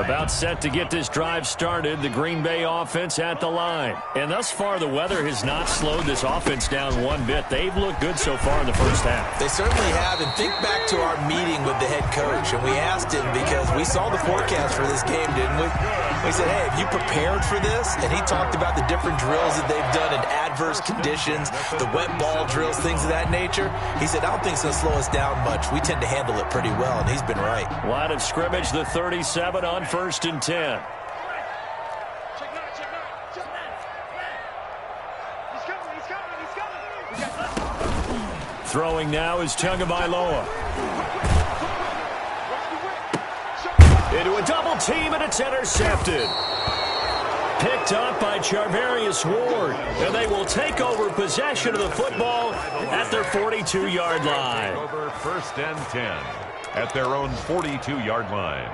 About set to get this drive started, the Green Bay offense at the line. And thus far, the weather has not slowed this offense down one bit. They've looked good so far in the first half. They certainly have. And think back to our meeting with the head coach. And we asked him, because we saw the forecast for this game, didn't we? We said, hey, have you prepared for this? And he talked about the different drills that they've done in adverse conditions, the wet ball drills, things of that nature. He said, I don't think it's going to slow us down much. We tend to handle it pretty well, and he's been right. Line of scrimmage, the 37 on 1st and 10. Throwing now is Tagovailoa. Into a double team, and it's intercepted. Picked up by Charvarius Ward, and they will take over possession of the football at their 42-yard line. Over 1st and 10 at their own 42-yard line.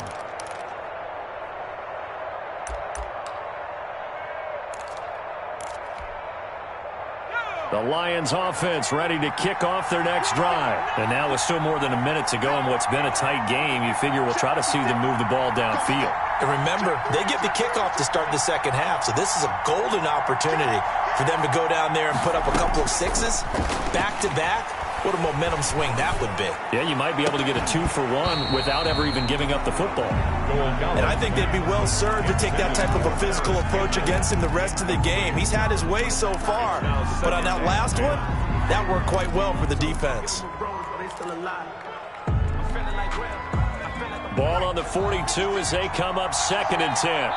The Lions offense ready to kick off their next drive. And now with still more than a minute to go in what's been a tight game, you figure we'll try to see them move the ball downfield. And remember, they get the kickoff to start the second half, so this is a golden opportunity for them to go down there and put up a couple of sixes back-to-back. What a momentum swing that would be. Yeah, you might be able to get a 2-for-1 without ever even giving up the football. And I think they'd be well served to take that type of a physical approach against him the rest of the game. He's had his way so far, but on that last one, that worked quite well for the defense. Ball on the 42 as they come up 2nd and 10.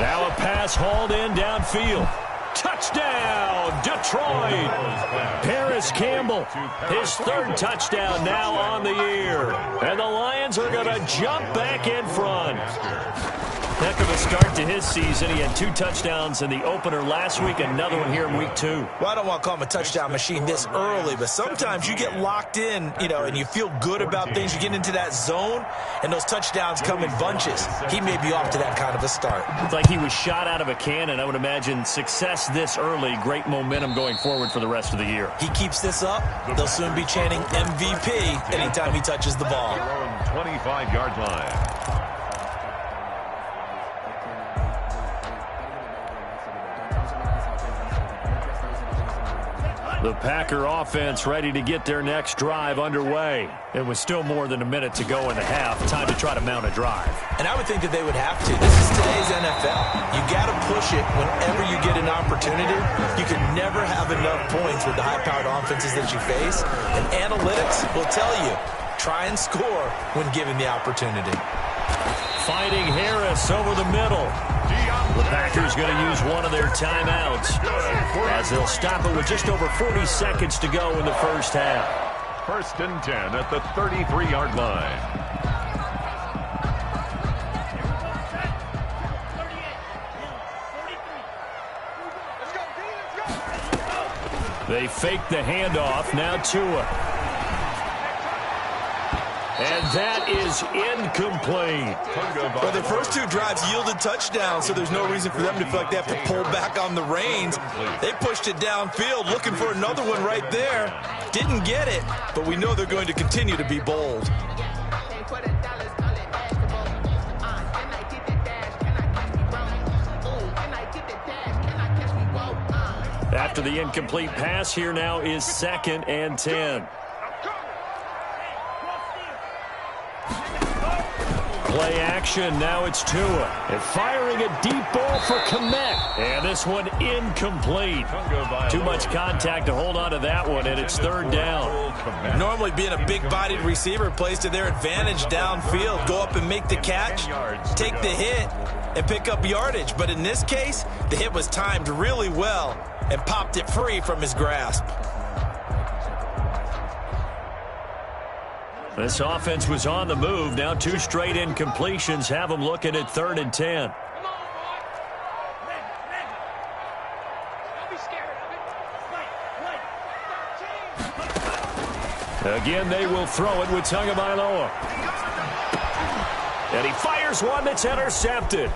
Now a pass hauled in downfield. Touchdown, Detroit. Paris Campbell, his 3rd touchdown now on the year. And the Lions are going to jump back in front. Heck of a start to his season. He had 2 touchdowns in the opener last week, another one here in week 2. Well, I don't want to call him a touchdown machine this early, but sometimes you get locked in, and you feel good about things. You get into that zone, and those touchdowns come in bunches. He may be off to that kind of a start. It's like he was shot out of a cannon. I would imagine success this early, great momentum going forward for the rest of the year. He keeps this up, they'll soon be chanting MVP anytime he touches the ball. 25-yard line. The Packer offense ready to get their next drive underway. And with still more than a minute to go in the half, time to try to mount a drive. And I would think that they would have to. This is today's NFL. You got to push it whenever you get an opportunity. You can never have enough points with the high-powered offenses that you face. And analytics will tell you, try and score when given the opportunity. Fighting Harris over the middle. The Packers going to use one of their timeouts as they'll stop it with just over 40 seconds to go in the first half. 1st and 10 at the 33-yard line. They fake the handoff. Now Tua. And that is incomplete. Well, their first 2 drives yielded touchdowns, so there's no reason for them to feel like they have to pull back on the reins. They pushed it downfield, looking for another one right there. Didn't get it, but we know they're going to continue to be bold. After the incomplete pass, here now is 2nd and 10. Play action, now it's Tua. And firing a deep ball for Kmet. And this one incomplete. Too much contact to hold on to that one, and it's 3rd down. Normally being a big-bodied receiver plays to their advantage downfield. Go up and make the catch, take the hit, and pick up yardage. But in this case, the hit was timed really well and popped it free from his grasp. This offense was on the move. Now 2 straight incompletions have them looking at 3rd and 10. Again, they will throw it with Tagovailoa. And he fires one that's intercepted.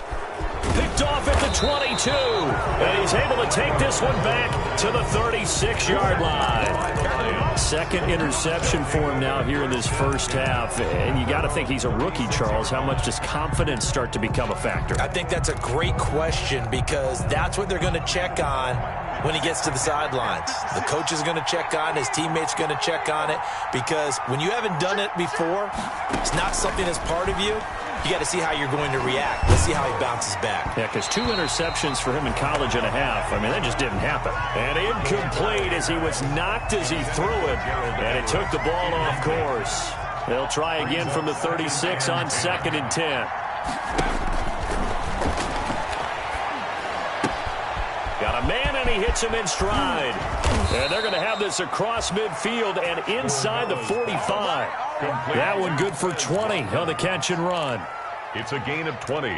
Picked off at the 22. And he's able to take this one back to the 36-yard line. Second interception for him now here in this first half. And you got to think he's a rookie, Charles. How much does confidence start to become a factor? I think that's a great question because that's what they're going to check on when he gets to the sidelines. The coach is going to check on it. His teammates are going to check on it because when you haven't done it before, it's not something that's part of you. You got to see how you're going to react. Let's see how he bounces back. Yeah, because 2 interceptions for him in college and a half. I mean, that just didn't happen. And incomplete as he was knocked as he threw it. And it took the ball off course. They'll try again from the 36 on 2nd and 10. Got a man, and he hits him in stride. And they're going to have this across midfield and inside the 45. That one good for 20 on the catch and run. It's a gain of 20.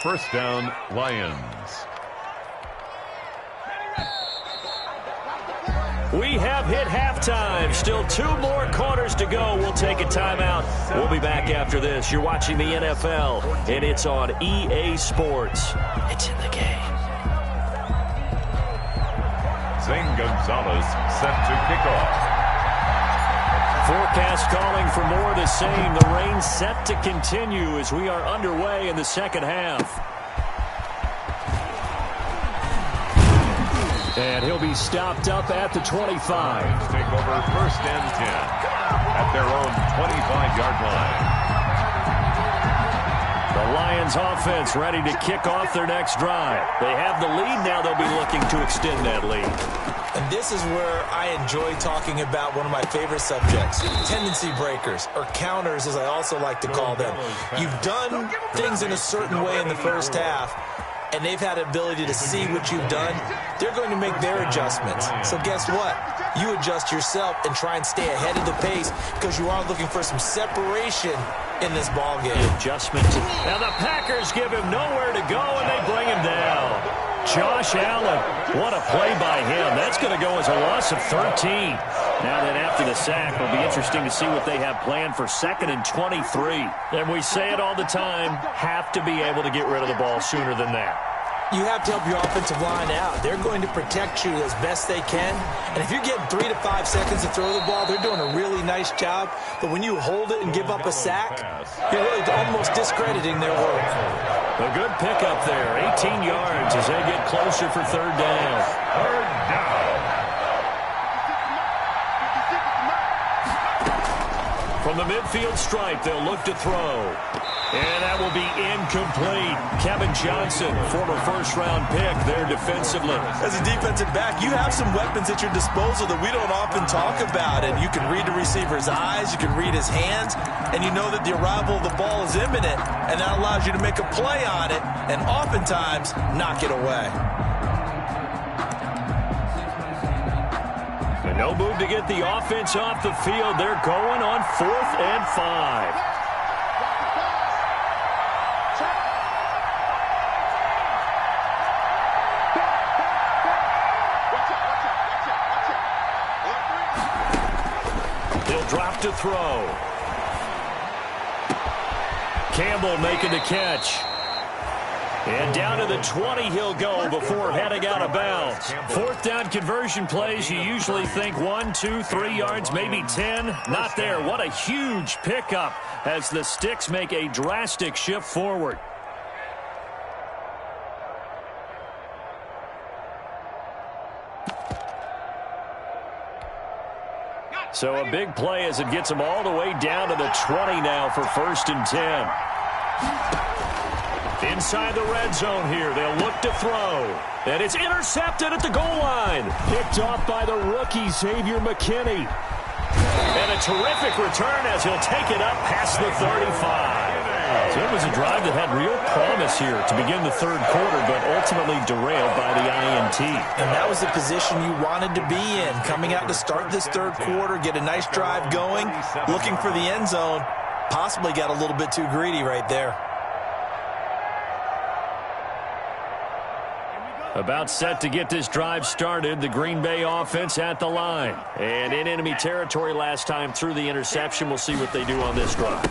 First down, Lions. We have hit halftime. Still 2 more quarters to go. We'll take a timeout. We'll be back after this. You're watching the NFL, and it's on EA Sports. It's in the game. Zane Gonzalez set to kick off. Forecast calling for more of the same. The rain set to continue as we are underway in the second half. And he'll be stopped up at the 25. Take over first and 10 at their own 25-yard line. The Lions offense ready to kick off their next drive. They have the lead now. They'll be looking to extend that lead. And this is where I enjoy talking about one of my favorite subjects, tendency breakers, or counters as I also like to call them. You've done things in a certain way in the first half, and they've had the ability to see what you've done. They're going to make their adjustments. So guess what? You adjust yourself and try and stay ahead of the pace because you are looking for some separation in this ball game. Adjustment. Now the Packers give him nowhere to go, and they bring him down. Josh Allen, what a play by him. That's going to go as a loss of 13. Now then after the sack, it'll be interesting to see what they have planned for 2nd and 23. And we say it all the time, have to be able to get rid of the ball sooner than that. You have to help your offensive line out. They're going to protect you as best they can. And if you're getting 3 to 5 seconds to throw the ball, they're doing a really nice job. But when you hold it and give up a sack, you're really almost discrediting their work. A good pickup there, 18 yards as they get closer for 3rd down. Third down. From the midfield stripe, they'll look to throw. And that will be incomplete. Kevin Johnson, former first-round pick there defensively. As a defensive back, you have some weapons at your disposal that we don't often talk about. And you can read the receiver's eyes, you can read his hands, and you know that the arrival of the ball is imminent. And that allows you to make a play on it and oftentimes knock it away. And no move to get the offense off the field. They're going on 4th and 5. Drop to throw. Campbell making the catch. And down to the 20 he'll go before heading out of bounds. 4th down conversion plays, you usually think 1, 2, 3 yards, maybe 10. Not there. What a huge pickup as the Sticks make a drastic shift forward. So a big play as it gets them all the way down to the 20 now for 1st and 10. Inside the red zone here, they'll look to throw. And it's intercepted at the goal line. Picked off by the rookie, Xavier McKinney. And a terrific return as he'll take it up past the 35. So it was a drive that had real promise here to begin the 3rd quarter, but ultimately derailed by the INT. And that was the position you wanted to be in. Coming out to start this 3rd quarter, get a nice drive going, looking for the end zone. Possibly got a little bit too greedy right there. About set to get this drive started, the Green Bay offense at the line. And in enemy territory last time through the interception. We'll see what they do on this drive.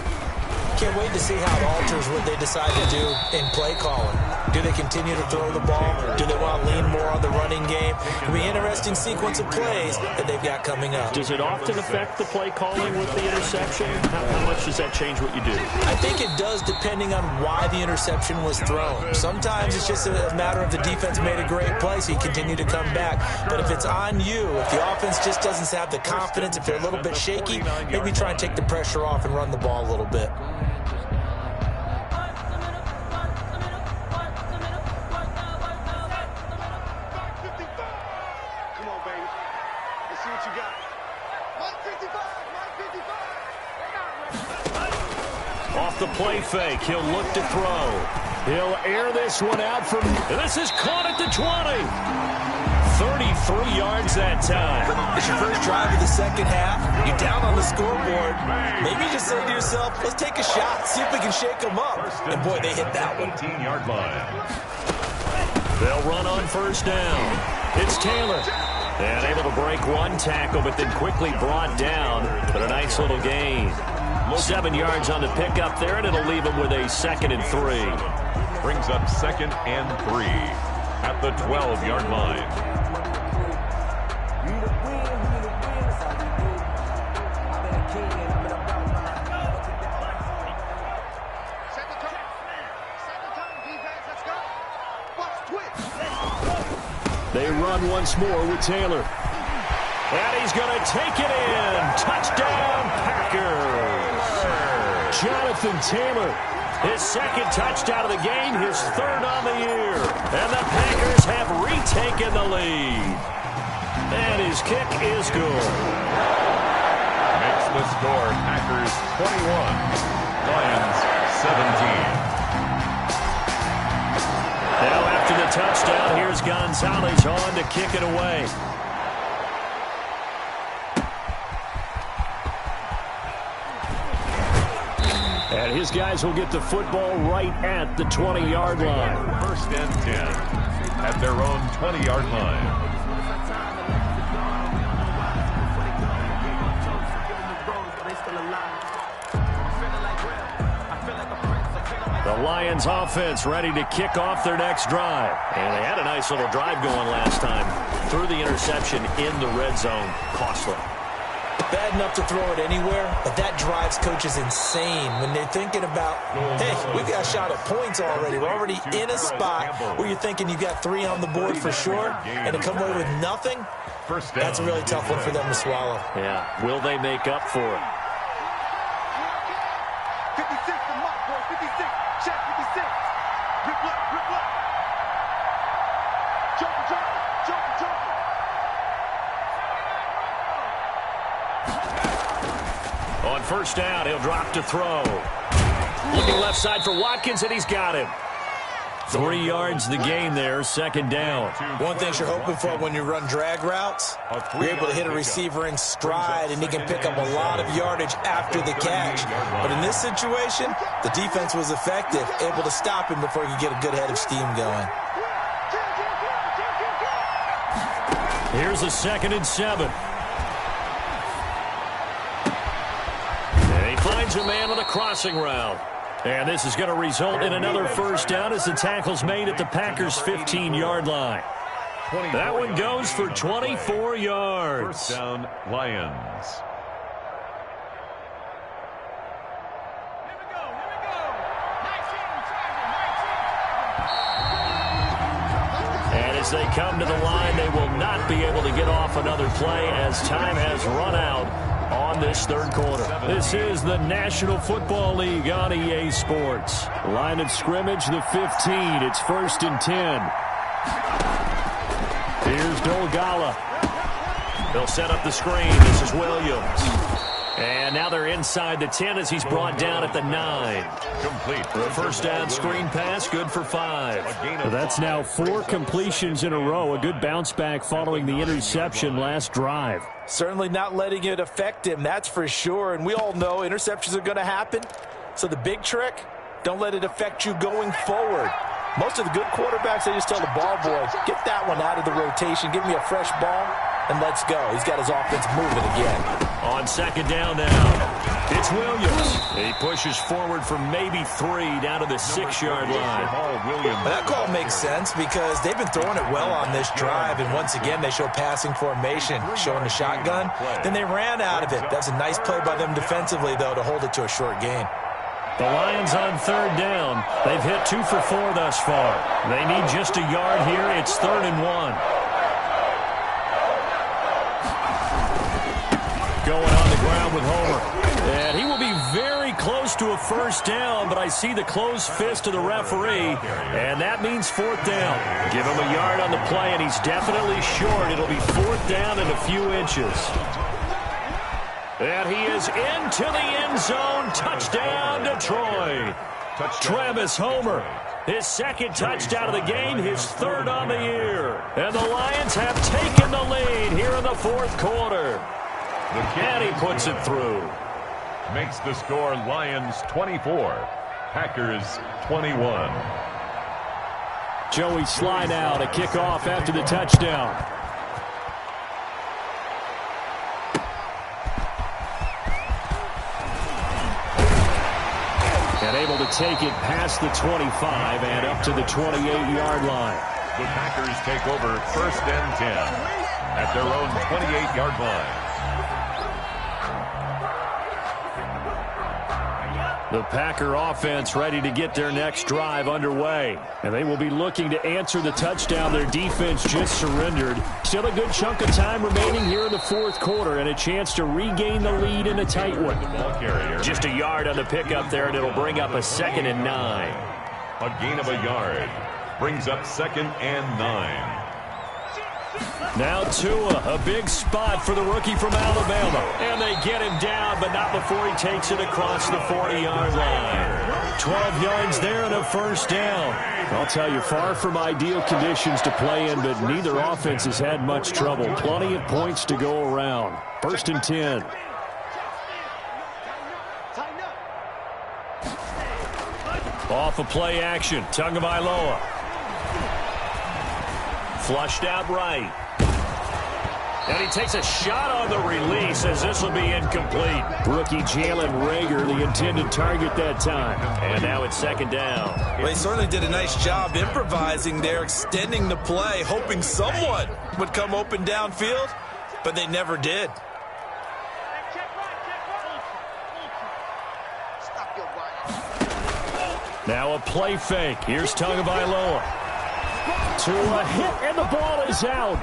Can't wait to see how it alters what they decide to do in play calling. Do they continue to throw the ball? Do they want to lean more on the running game? It'll be an interesting sequence of plays that they've got coming up. Does it often affect the play calling with the interception? How much does that change what you do? I think it does depending on why the interception was thrown. Sometimes it's just a matter of the defense made a great play, so you continue to come back. But if it's on you, if the offense just doesn't have the confidence, if they're a little bit shaky, maybe try and take the pressure off and run the ball a little bit. Off the play fake, he'll look to throw. He'll air this one out from, this is caught at the 20. 33 yards that time. It's your first drive of the second half. You're down on the scoreboard. Maybe you just say to yourself, let's take a shot, see if we can shake them up. And boy, they hit that one. 18-yard line. They'll run on first down. It's Taylor. And able to break one tackle, but then quickly brought down. But a nice little gain. 7 yards on the pickup there, and it'll leave him with a 2nd and 3. Brings up 2nd and 3 at the 12-yard line. They run once more with Taylor. And he's going to take it in. Touchdown, Packers. Jonathan Taylor, his 2nd touchdown of the game, his 3rd on the year. And the Packers have retaken the lead. And his kick is good. Makes the score Packers 21, Lions 17. Now after the touchdown, here's Gonzalez on to kick it away. And his guys will get the football right at the 20-yard line. 1st and 10 at their own 20-yard line. The Lions offense ready to kick off their next drive. And they had a nice little drive going last time. Threw the interception in the red zone. Costly. Bad enough to throw it anywhere, but that drives coaches insane when they're thinking about, hey, we've got a shot at points already. We're already in a spot where you're thinking you've got 3 on the board for sure, and to come away with nothing, that's a really tough one for them to swallow. Yeah, will they make up for it? 56 to Mark, boy, 56. Check 56. Rip left, rip left. Joker, joker, joker, joker. On first down, he'll drop to throw. Looking left side for Watkins, and he's got him. 3 yards the gain there, 2nd down. One thing you're hoping for when you run drag routes, you're able to hit a receiver in stride, and he can pick up a lot of yardage after the catch. But in this situation, the defense was effective, able to stop him before he could get a good head of steam going. Here's a 2nd and 7. Finds a man on a crossing route. And this is going to result in another first down as the tackle's made at the Packers' 15-yard line. That one goes for 24 yards. First down, Lions. And as they come to the line, they will not be able to get off another play as time has run out on this 3rd quarter. This is the National Football League on EA Sports. Line of scrimmage, the 15. It's 1st and 10. Here's Dolgala. They'll set up the screen. This is Williams. And now they're inside the 10 as he's brought down at the 9. Complete. The first down screen pass, good for 5. That's now 4 completions in a row. A good bounce back following the interception last drive. Certainly not letting it affect him, that's for sure. And we all know interceptions are going to happen. So the big trick, don't let it affect you going forward. Most of the good quarterbacks, they just tell the ball boy, get that one out of the rotation, give me a fresh ball, and let's go. He's got his offense moving again. On 2nd down now. It's Williams. He pushes forward for maybe 3 down to the 6-yard line. That call makes sense because they've been throwing it well on this drive, and once again they show passing formation, showing the shotgun. Then they ran out of it. That's a nice play by them defensively, though, to hold it to a short gain. The Lions on 3rd down. They've hit 2 for 4 thus far. They need just a yard here. It's 3rd and 1. Going on the ground with Homer. And he will be very close to a 1st down, but I see the closed fist of the referee, and that means 4th down. Give him a yard on the play, and he's definitely short. It'll be 4th down and a few inches. And he is into the end zone. Touchdown, Detroit. Travis Homer, his 2nd touchdown of the game, his 3rd on the year. And the Lions have taken the lead here in the 4th quarter. And he puts it through. Makes the score Lions 24, Packers 21. Joey Sly now to kick off after the touchdown. And able to take it past the 25 and up to the 28-yard line. The Packers take over 1st and 10 at their own 28-yard line. The Packer offense ready to get their next drive underway. And they will be looking to answer the touchdown their defense just surrendered. Still a good chunk of time remaining here in the 4th quarter and a chance to regain the lead in a tight one. Just a yard on the pickup there, and it'll bring up a 2nd and 9. A gain of a yard brings up 2nd and 9. Now Tua, a big spot for the rookie from Alabama. And they get him down, but not before he takes it across the 40-yard line. 12 yards there and a 1st down. I'll tell you, far from ideal conditions to play in, but neither offense has had much trouble. Plenty of points to go around. 1st and 10. Off a play action. Tagovailoa. Flushed out right. And he takes a shot on the release as this will be incomplete. Rookie Jalen Reagor, the intended target that time. And now it's 2nd down. Well, he certainly did a nice job improvising there, extending the play, hoping someone would come open downfield, but they never did. Now a play fake. Here's Tagovailoa. To a hit, and the ball is out.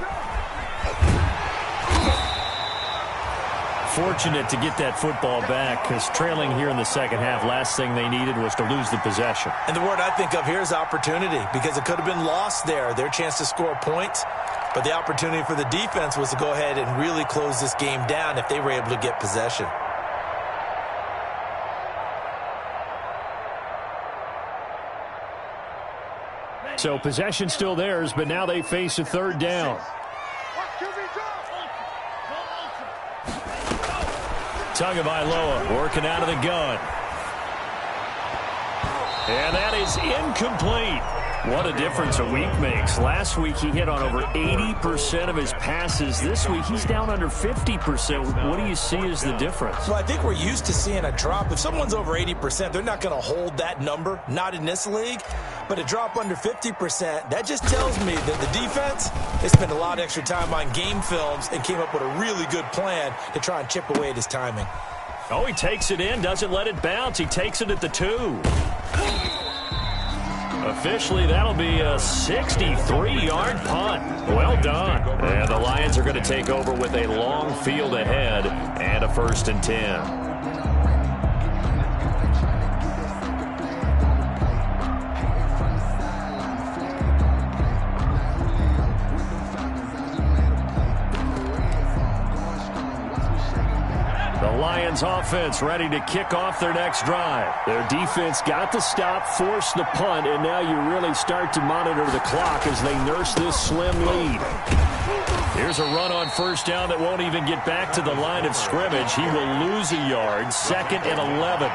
Fortunate to get that football back, because trailing here in the 2nd half, last thing they needed was to lose the possession. And the word I think of here is opportunity, because it could have been lost there, their chance to score points. But the opportunity for the defense was to go ahead and really close this game down if they were able to get possession. So possession still theirs, but now they face a 3rd down. Tagovailoa working out of the gun. And that is incomplete. What a difference a week makes. Last week he hit on over 80% of his passes. This week he's down under 50%. What do you see as the difference? Well, I think we're used to seeing a drop. If someone's over 80%, they're not going to hold that number, not in this league. But a drop under 50%, that just tells me that the defense, they spent a lot of extra time on game films and came up with a really good plan to try and chip away at his timing. Oh, he takes it in, doesn't let it bounce. He takes it at the 2. Officially, that'll be a 63-yard punt. Well done. And the Lions are going to take over with a long field ahead and a 1st and 10. Lions offense ready to kick off their next drive. Their defense got the stop, forced the punt, and now you really start to monitor the clock as they nurse this slim lead. Here's a run on 1st down that won't even get back to the line of scrimmage. He will lose a yard, 2nd and 11.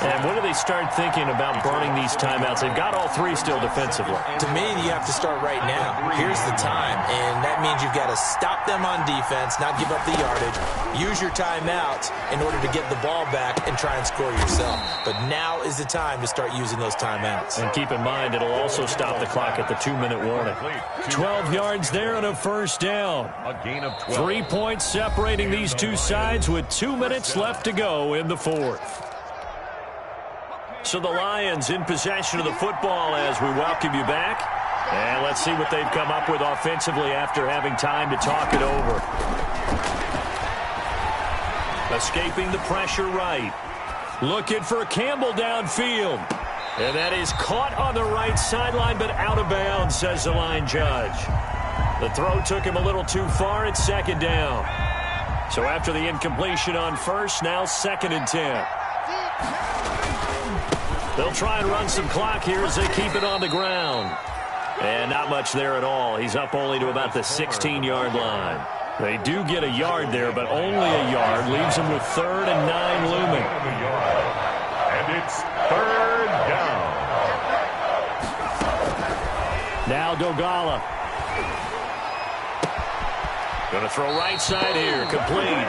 And when do they start thinking about burning these timeouts? They've got all 3 still defensively. To me, you have to start right now. Here's the time, and that means you've got to stop them on defense, not give up the yardage, use your timeouts, and in order to get the ball back and try and score yourself. But now is the time to start using those timeouts. And keep in mind, it'll also stop the clock at the 2-minute warning. 12 yards there and a first down. A gain of 12. 3 points separating these two sides with 2 minutes left to go in the fourth. So the Lions in possession of the football as we welcome you back. And let's see what they've come up with offensively after having time to talk it over. Escaping the pressure right. Looking for Campbell downfield. And that is caught on the right sideline, but out of bounds, says the line judge. The throw took him a little too far. It's second down. So after the incompletion on first, now 2nd and 10. They'll try and run some clock here as they keep it on the ground. And not much there at all. He's up only to about the 16-yard line. They do get a yard there, but only a yard. Leaves them with 3rd and 9 looming. And it's 3rd down. Now Dogala. Going to throw right side here, complete.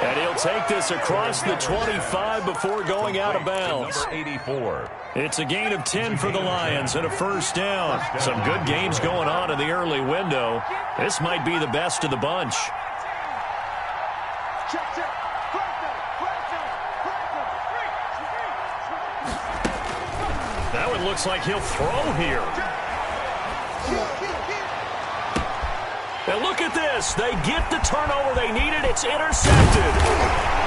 And he'll take this across the 25 before going out of bounds. Number 84. It's a gain of 10 for the Lions and a first down. Some good games going on in the early window. This might be the best of the bunch. That one looks like he'll throw here. And look at this. They get the turnover they needed. It's intercepted.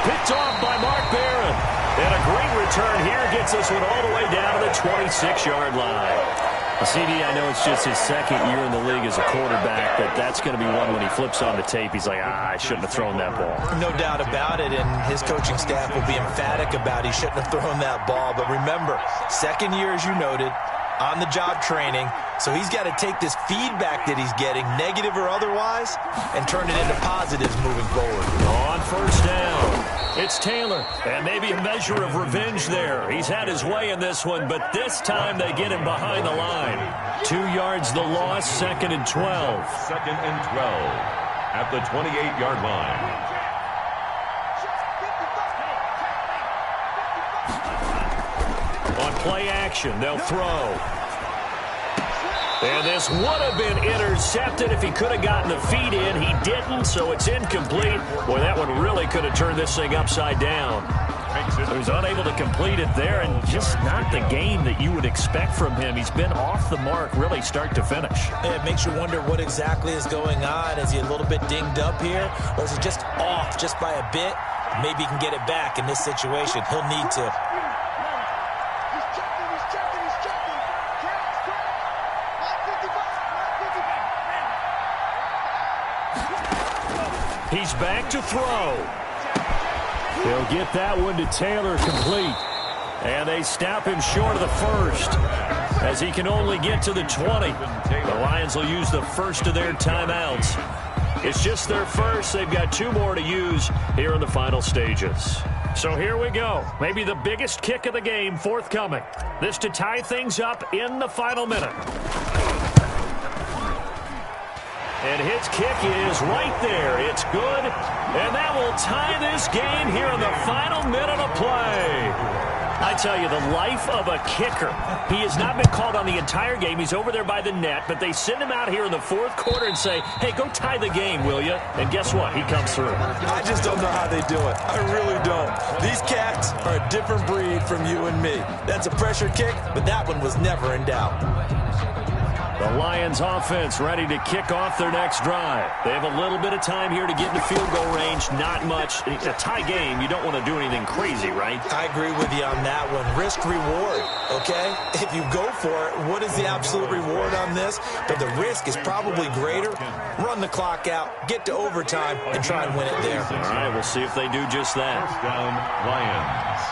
Picked off by Mark Barron. And a great return here gets this one all the way down to the 26-yard line. CD, I know it's just his 2nd year in the league as a quarterback, but that's going to be one when he flips on the tape. He's like, I shouldn't have thrown that ball. No doubt about it, and his coaching staff will be emphatic about he shouldn't have thrown that ball. But remember, 2nd year, as you noted, on-the-job training, so he's got to take this feedback that he's getting, negative or otherwise, and turn it into positives moving forward. On first down, it's Taylor, and maybe a measure of revenge there. He's had his way in this one, but this time they get him behind the line. 2 yards the loss, 2nd and 12. 2nd and 12 at the 28-yard line. On play action, they'll throw. And this would have been intercepted if he could have gotten the feet in. He didn't, so it's incomplete. Boy, that one really could have turned this thing upside down. He was unable to complete it there, and just not the game that you would expect from him. He's been off the mark really start to finish. It makes you wonder what exactly is going on. Is he a little bit dinged up here, or is he just off just by a bit? Maybe he can get it back in this situation. He'll need to. He's back to throw. He'll get that one to Taylor complete. And they stop him short of the first as he can only get to the 20. The Lions will use the first of their timeouts. It's just their first. They've got 2 more to use here in the final stages. So here we go. Maybe the biggest kick of the game forthcoming. This to tie things up in the final minute. And his kick is right there. It's good. And that will tie this game here in the final minute of play. I tell you, the life of a kicker. He has not been called on the entire game. He's over there by the net, but they send him out here in the 4th quarter and say, hey, go tie the game, will you? And guess what? He comes through. I just don't know how they do it. I really don't. These cats are a different breed from you and me. That's a pressure kick, but that one was never in doubt. The Lions offense ready to kick off their next drive. They have a little bit of time here to get into field goal range. Not much. A tie game, you don't want to do anything crazy, right? I agree with you on that one. Risk reward, okay? If you go for it, what is the absolute reward on this? But the risk is probably greater. Run the clock out, get to overtime, and try and win it there. All right, we'll see if they do just that. First down, Lions.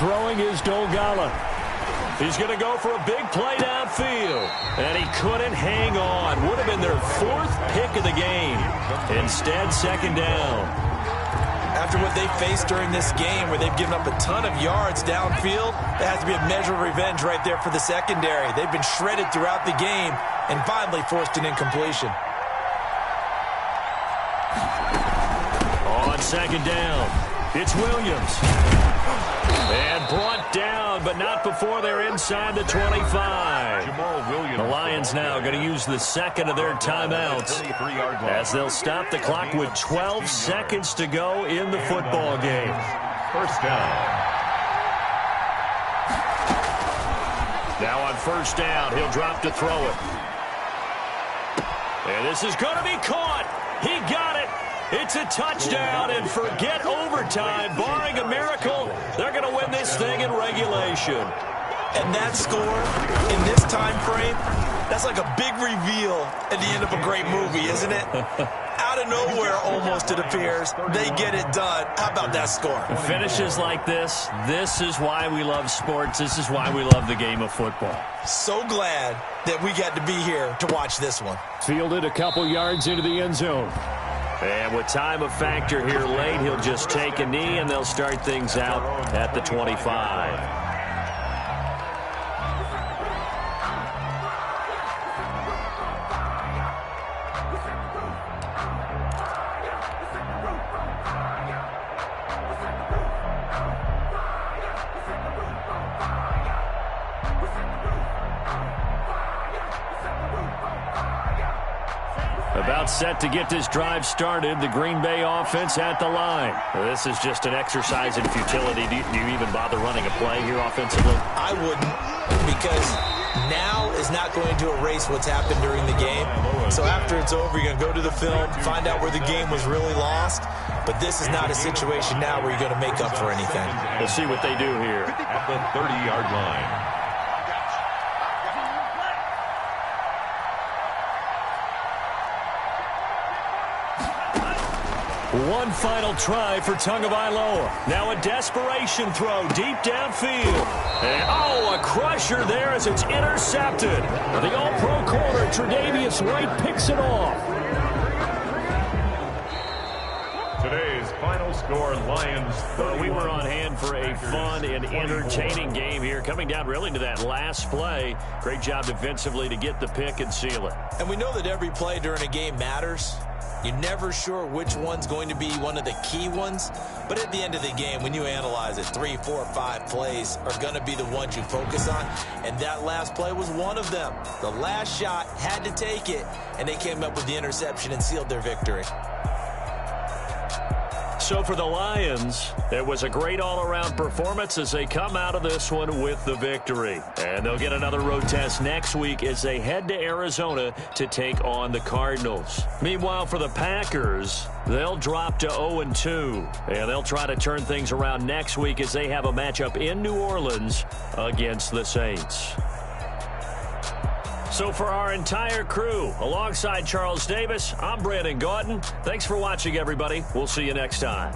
Throwing is Dogala. He's going to go for a big play downfield. And he couldn't hang on. Would have been their 4th pick of the game. Instead, 2nd down. After what they faced during this game where they've given up a ton of yards downfield, there has to be a measure of revenge right there for the secondary. They've been shredded throughout the game and finally forced an incompletion. On second down, it's Williams. And brought down, but not before they're inside the 25. The Lions now going to use the second of their timeouts as they'll stop the clock with 12 seconds to go in the football game. First down. Now on first down, he'll drop to throw it. And this is going to be caught. He got it. It's a touchdown, and forget overtime. Barring a miracle, they're going to win this thing in regulation. And that score, in this time frame, that's like a big reveal at the end of a great movie, isn't it? Out of nowhere, almost, it appears. They get it done. How about that score? Finishes like this is why we love sports. This is why we love the game of football. So glad that we got to be here to watch this one. Fielded a couple yards into the end zone. And with time a factor here late, he'll just take a knee, and they'll start things out at the 25. About set to get this drive started, the Green Bay offense at the line. This is just an exercise in futility. Do you even bother running a play here offensively? I wouldn't, because now is not going to erase what's happened during the game. So after it's over, you're going to go to the film, find out where the game was really lost. But this is not a situation now where you're going to make up for anything. We'll see what they do here. At the 30-yard line. One final try for Tagovailoa. Now a desperation throw deep downfield. And, a crusher there as it's intercepted. The all-pro corner, Tre'Davious White, picks it off. Today's final score, Lions 31. We were on hand for a fun and entertaining game here, coming down really to that last play. Great job defensively to get the pick and seal it. And we know that every play during a game matters. You're never sure which one's going to be one of the key ones. But at the end of the game, when you analyze it, 3, 4, 5 plays are going to be the ones you focus on. And that last play was one of them. The last shot had to take it, and they came up with the interception and sealed their victory. So for the Lions, it was a great all-around performance as they come out of this one with the victory. And they'll get another road test next week as they head to Arizona to take on the Cardinals. Meanwhile, for the Packers, they'll drop to 0-2. And they'll try to turn things around next week as they have a matchup in New Orleans against the Saints. So for our entire crew, alongside Charles Davis, I'm Brandon Gaudin. Thanks for watching, everybody. We'll see you next time.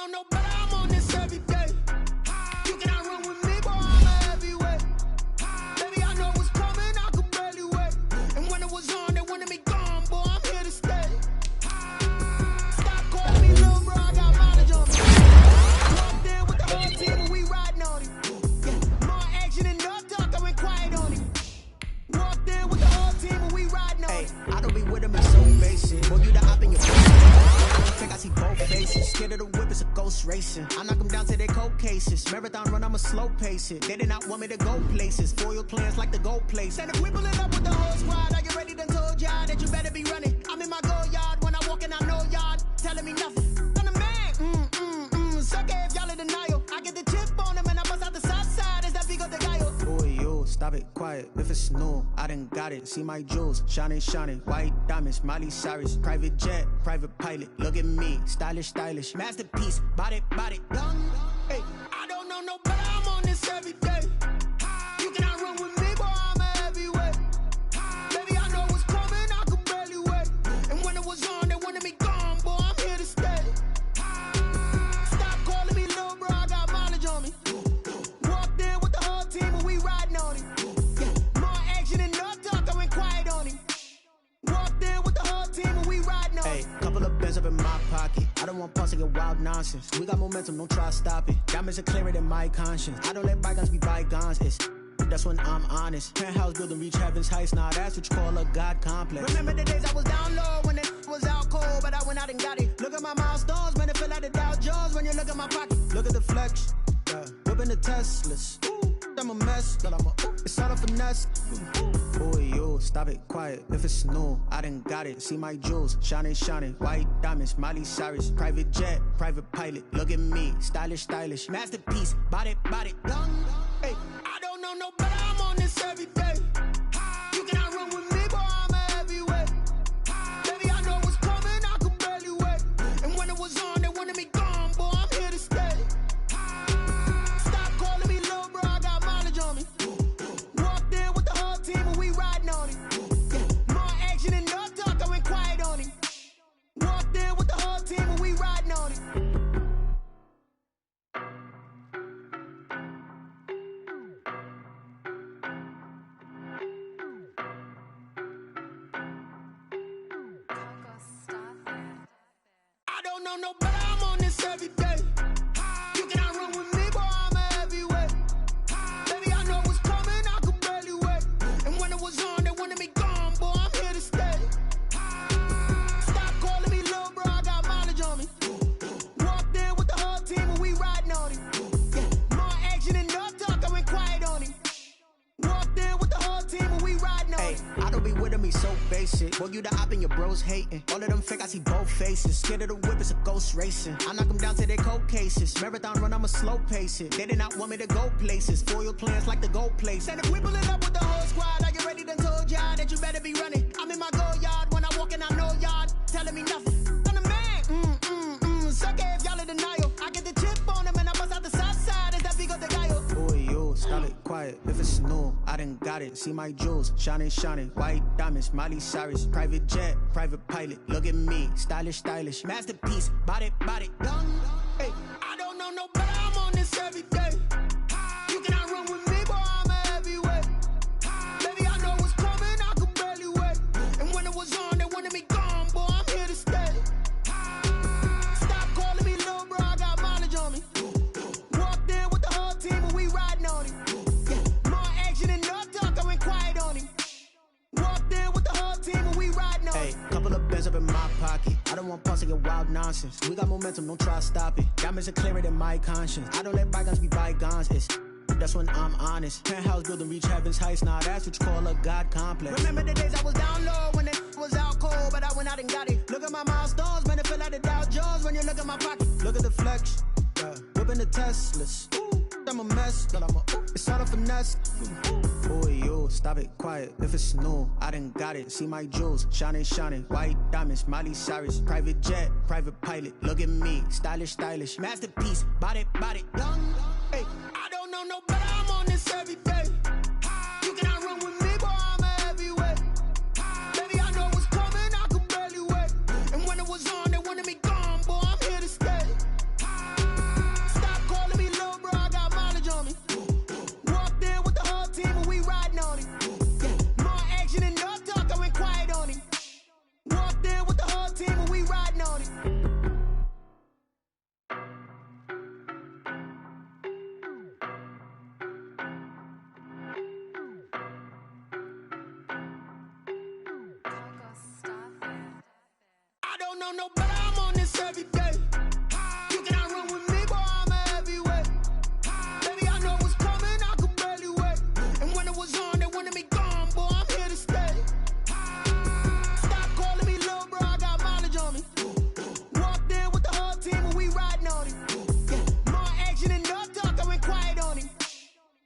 know no better, I'm on this every day. You cannot run with me, boy, I'm a heavyweight. Baby, I know what's coming, I could barely wait. And when it was on, they wanted me gone, boy, I'm here to stay. Stop calling me little bro, I got mileage on me. Walked in with the whole team and we riding on him. Yeah, more action and no talk, I went quiet on him. Walked in with the whole team and we riding on him. I don't be with him, it's so basic. Boy, you the op in your face. I see both faces. Scared of the whip, it's a ghost racing. I knock them down to their cold cases. Marathon run, I'ma slow pace it. They did not want me to go places. Foil plans like the gold place. And if we pulling up with the whole squad, I get ready done told y'all that you better be running. I'm in my go yard. When I walk in, I know y'all telling me nothing. I'm the man. Suck it if y'all in denial. I get the chip on them and I bust out the south side. Is that big of the guy? Boy, yo, stop it, quiet. If it's new, I done got it. See my jewels, shining, white diamonds, Miley Cyrus, private jet, private pilot. Look at me, stylish, masterpiece, body, young. Hey, I don't know no better, I'm on this every day. You cannot run with me, boy, I'm a heavyweight. Baby, I know what's coming, I could barely wait. And when it was on, they wanted me gone, boy, I'm here to stay. Stop calling me little bro, I got mileage on me. Walked in with the whole team and we riding on him. Yeah, more action and no talk, I went quiet on him. Walked in with the whole team and we riding on him. Couple of bands up in my pocket. I don't want pulse to get wild nonsense. We got momentum, don't try to stop it. Diamonds are clearer than my conscience. I don't let bygones be bygones. That's when I'm honest. Penthouse building, reach heaven's heights. Now that's what you call a God complex. Remember the days I was down low when it was out cold, but I went out and got it. Look at my milestones, man, it feel like the Dow Jones when you look at my pocket. Look at the flex, whipping the Teslas. I'm a mess, but it's all a finesse. Boy, yo, stop it, quiet. If it's new, I done got it. See my jewels, shining, white diamonds, Miley Cyrus, private jet, private pilot. Look at me, stylish, masterpiece, body, young. Hey, I don't know no better, I'm on this every day. You cannot run with me, boy, I'm a heavyweight. Baby, I know what's coming, I could barely wait. And when it was on, they wanted me gone, boy, I'm here to stay. Stop calling me little bro, I got mileage on me. Walked in with the whole team and we riding on him. Yeah, more action and no talk, I went quiet on him. Walked in with the whole team and we riding on him. I don't know no better, I'm on this every day. You cannot run with me, boy, I'm a heavyweight. Baby, I know what's coming, I could barely wait. And when it was on, they wanted me gone, boy, I'm here to stay. Stop calling me little bro, I got mileage on me. Walked in with the whole team and we riding on him. Yeah, more action and no talk, I went quiet on him. Walked in with the whole team and we riding on him. I don't be with him, he's so basic. Boy, you the op and your bros hating. All of them fake, I see both faces. Scared of the whip, it's a ghost racing. I knock them down to their cold cases. Marathon run, I'ma slow pace it. They did not want me to go places. Foil plans like the gold place. And if we pulling up with the whole squad, I get ready done told y'all that you better be running. I'm in my go yard. When I walk in, I know y'all telling me nothing. I'm the man. Suck it if y'all in denial. I get the chip on them and I bust out the south side. Is that big of the guy? Boy, yo, stop it, quiet. If it's new, I done got it. See my jewels, shining, white diamonds, Miley Cyrus, private jet, private pilot. Look at me, stylish, masterpiece, body, young. Hey, I don't know no better, I'm on this every day. You cannot run with me, boy, I'm a heavyweight. Baby, I know what's coming, I could barely wait. And when it was on, they wanted me gone, boy, I'm here to stay. Stop calling me little bro, I got mileage on me. Walked in with the whole team and we riding on him. Yeah, more action and no talk, I went quiet on him. Walked in with the whole team and we riding on him. Couple of bands up in my pocket. I don't want pulse to get wild nonsense. We got momentum, don't try to stop it. Diamonds are clearer than my conscience. I don't let bygones be bygones. That's when I'm honest. Penthouse building, reach heaven's heights. Now that's what you call a God complex. Remember the days I was down low when it was out cold, but I went out and got it. Look at my milestones, man, it feel like the Dow Jones when you look at my pocket. Look at the flex, whipping the Teslas. I'm a mess, but it's all a finesse. Boy, yo, stop it, quiet. If it's new, I done got it. See my jewels, shining, white diamonds, Miley Cyrus, private jet, private pilot. Look at me, stylish, masterpiece, body, young. Hey, I don't know no better, I'm on this every day. You cannot run with me, boy, I'm a heavyweight. Baby, I know what's coming, I could barely wait. And when it was on, they wanted me gone, boy, I'm here to stay. know no better, I'm on this every day. You cannot run with me, boy, I'm a heavyweight. Baby, I know what's coming, I could barely wait. And when it was on, they wanted me gone, boy, I'm here to stay. Stop calling me little bro, I got mileage on me. Walked in with the whole team and we riding on it. Yeah, more action and no talk, I went quiet on it.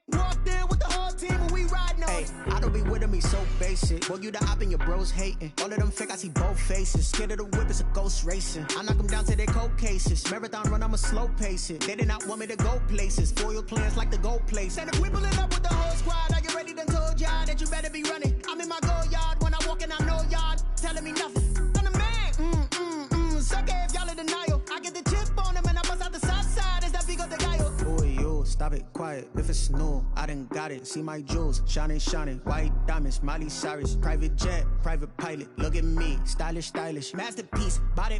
Walked in with the whole team and we riding on it. I don't be with me so basic. Boy, you the op and your bros hating. All of them fake, I see both faces. Scared of the whip, it's a ghost racing. I knock them down to their cold cases. Marathon run, I'ma slow pace it. They did not want me to go places. Foil plans like the gold place. And if we pulling up with the whole squad, are you ready? Done told y'all that you better be running. I'm in my go yard. When I walk in, I know y'all telling me nothing. I'm the man. Suck it if y'all in denial. I get the chip on them and I bust out the south side. It's that Vigo de Gallo. Boy, you stop it quiet. If it's new, I done got it. See my jewels, shining, shining. White diamonds, Miley Cyrus. Private jet, private pilot. Look at me, stylish, stylish. Masterpiece, body,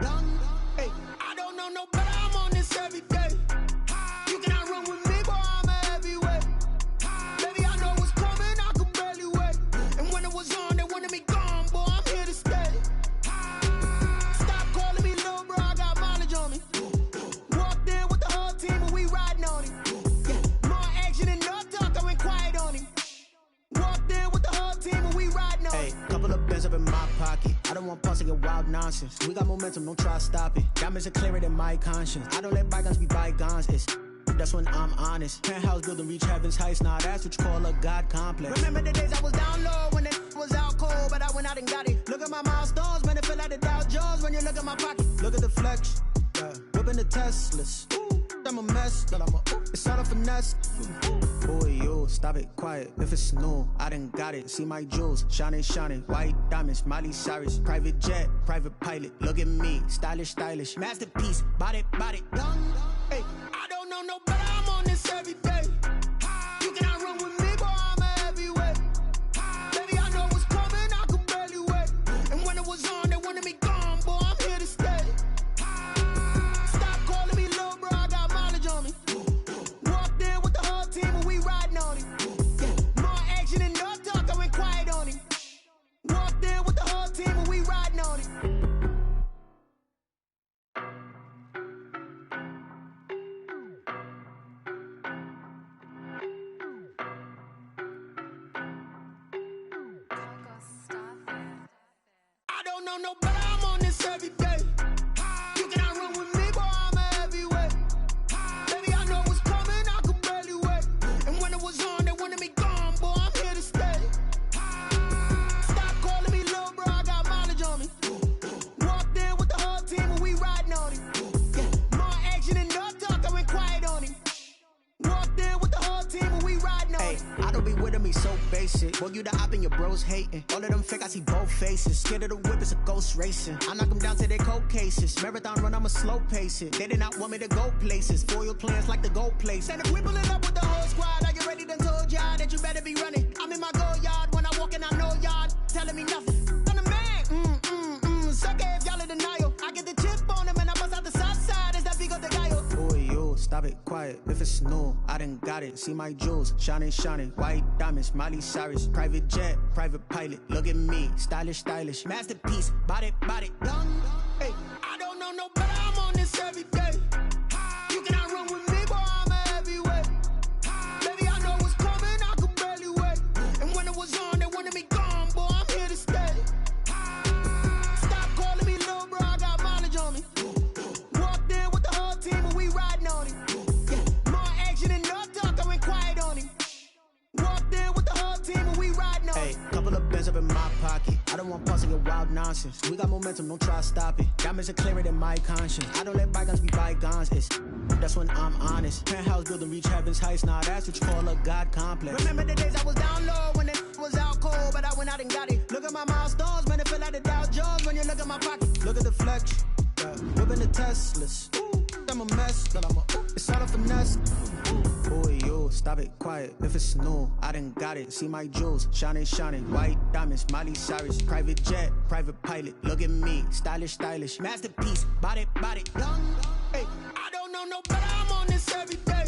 done. Hey, I don't know no better, I'm on this every day. You cannot run with me, boy, I'm a heavyweight. Baby, I know what's coming, I could barely wait. And when it was on, they wanted me gone, boy, I'm here to stay. Stop calling me little bro, I got mileage on me. Walked in with the whole team and we riding on it. Yeah, more action and no talk, I went quiet on it. Walked in with the whole team and we riding on it. Hey, couple of bands up in my pocket. I don't want pause to get wild nonsense. We got momentum, don't try to stop it. Diamonds are clearer than my conscience. I don't let bygones be bygones. That's when I'm honest. Penthouse building, reach heaven's heights. Nah, that's what you call a God complex. Remember the days I was down low when it was out cold, but I went out and got it. Look at my milestones, man, it feel like the Dow Jones when you look at my pocket. Look at the flex, whipping the Teslas. I'm a mess, but it's all a finesse. Boy, you stop it quiet. If it's new, I done got it. See my jewels, shining, shining. White diamonds, Miley Cyrus. Private jet, private pilot. Look at me, stylish, stylish. Masterpiece, body, done. Hey, I don't know no better, I'm on this every day. You cannot run with me, boy, I'm a heavyweight. Baby, I know what's coming, I could barely wait. And when it was on, they wanted me gone, boy, I'm here to stay. Stop calling me little bro, I got mileage on me. Walked in with the whole team and we riding on it. Yeah, more action and no talk, I went quiet on it. Walked in with the whole team and we riding on it. I don't know no better, I'm on this every day. You cannot run with me, boy, I'm a heavyweight. Baby, I know what's coming, I could barely wait. And when it was on, they wanted me gone, boy, I'm here to stay. Stop calling me little bro, I got mileage on me. Walked in with the whole team and we riding on it. Yeah, more action and no talk, I went quiet on it. Walked in with the whole team and we riding on Hey, it. I don't be with me so basic. Boy, you the op and your bros hating. All of them fake, I see both faces. Scared of the whip, it's a ghost racing. I knock them down to their cold cases. Marathon run, I'ma slow pace it. They did not want me to go places. Foil plans like the gold place. And if we pulling up with the whole squad, are you ready? Done told y'all that you better be running. I'm in my go yard. When I walk in, I know y'all telling me nothing. I'm the man. Suck it if y'all in denial. I get the chip on them and I bust out the south side. It's that Vigo de Gallo. Boy, you stop it quiet. If it's new, I done got it. See my jewels, shining, shining. White diamonds, Miley Cyrus. Private jet, private pilot. Look at me, stylish, stylish. Masterpiece, body, done. Hey, I don't know no better, I'm on this every day. You cannot run with me, boy, I'm a heavyweight. Baby, I know what's coming, I could barely wait. And when it was on, they wanted me gone, boy, I'm here to stay. Stop calling me little bro, I got mileage on me. Walked in with the whole team and we riding on it. Yeah, more action and no talk, I went quiet on it. Walked in with the whole team and we riding on it. Hey, couple of bands up in my pocket. I don't want pause to get wild nonsense. We got momentum, don't try to stop it. Diamonds are clearer than my conscience. I don't let bygones be bygones. That's when I'm honest. Penthouse building, reach heaven's heights. Nah, that's what you call a God complex. Remember the days I was down low when it was out cold, but I went out and got it. Look at my milestones, man, it feel like the Dow Jones when you look at my pocket. Look at the flex, whipping the Teslas. I'm a mess, but it's all a finesse. Boy, you stop it quiet. If it's new, I done got it. See my jewels, shining, shining. White diamonds, Miley Cyrus. Private jet, private pilot. Look at me, stylish, stylish. Masterpiece, body, done. Hey, I don't know no better, I'm on this every day.